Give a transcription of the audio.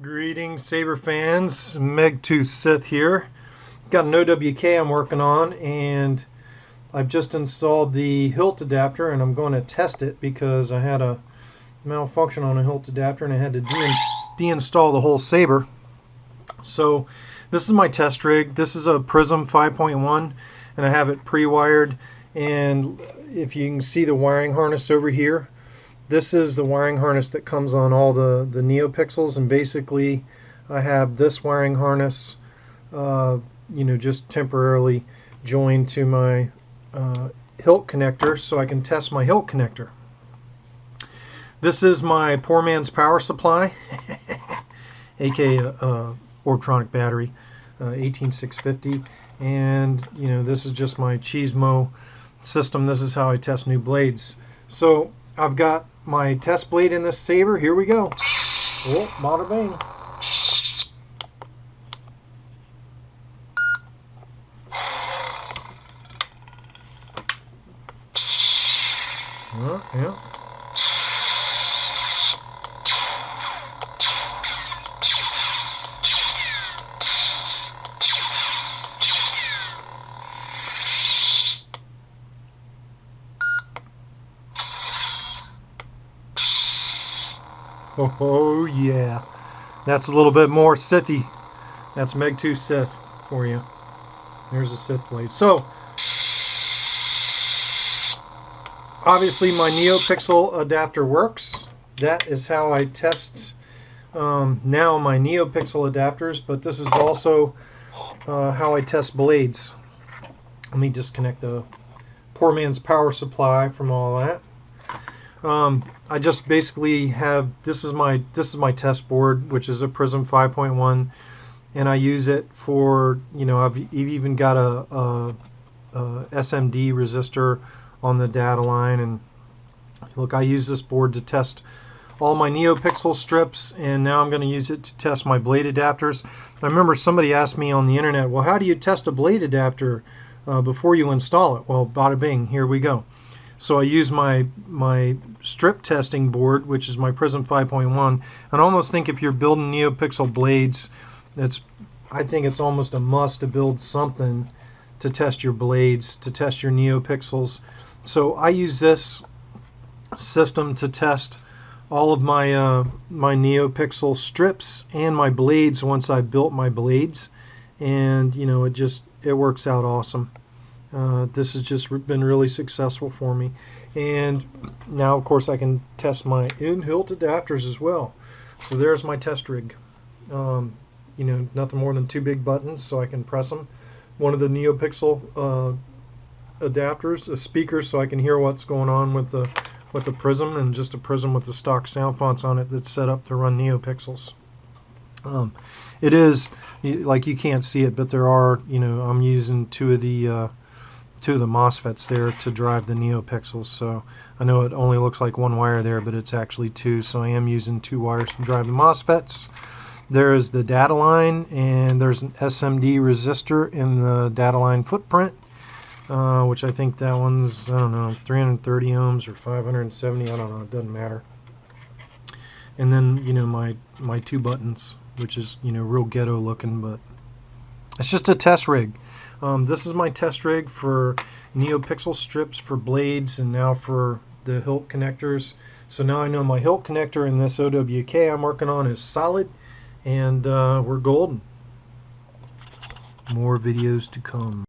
Greetings, Saber fans. Megtooth Sith here. Got an OWK I'm working on, and I've just installed the Hilt adapter, and I'm going to test it because I had a malfunction on a Hilt adapter and I had to deinstall the whole Saber. So this is my test rig. This is a Prism 5.1 and I have it pre-wired, and if you can see the wiring harness over here, this is the wiring harness that comes on all the neopixels, and basically I have this wiring harness just temporarily joined to my Hilt connector so I can test my Hilt connector. This is my poor man's power supply, aka Orbtronic battery, 18650, and this is just my Cheesemo system. This is how I test new blades. So I've got my test blade in this Saber. Here we go. Oh, bada bang. Yeah. Oh yeah, that's a little bit more Sithy. That's Megtooth Sith for you. There's a Sith blade. So obviously my neopixel adapter works. That is how I test now my neopixel adapters, but this is also how I test blades. Let me disconnect the poor man's power supply from all that. I just basically have, this is my test board, which is a Prism 5.1, and I use it for, I've even got a SMD resistor on the data line, and look, I use this board to test all my neopixel strips, and now I'm going to use it to test my blade adapters. I remember somebody asked me on the internet, well, how do you test a blade adapter before you install it? Well, bada bing, here we go. So I use my strip testing board, which is my Prism 5.1, and I almost think if you're building neopixel blades, I think it's almost a must to build something to test your blades, to test your neopixels. So I use this system to test all of my my neopixel strips and my blades once I built my blades, and it works out awesome. This has just been really successful for me, and now of course I can test my in-Hilt adapters as well. So there's my test rig. Nothing more than two big buttons so I can press them. One of the neopixel adapters, a speaker so I can hear what's going on with the Prism, and just a Prism with the stock sound fonts on it that's set up to run neopixels. It is, like, you can't see it, but there are, I'm using two of the MOSFETs there to drive the neopixels. So I know it only looks like one wire there, but it's actually two, so I am using two wires to drive the MOSFETs. There is the data line, and there's an SMD resistor in the data line footprint, which I think that one's, I don't know, 330 ohms or 570, I don't know, it doesn't matter. And then my two buttons, which is real ghetto looking, but it's just a test rig. This is my test rig for neopixel strips, for blades, and now for the Hilt connectors. So now I know my Hilt connector in this OWK I'm working on is solid, and we're golden. More videos to come.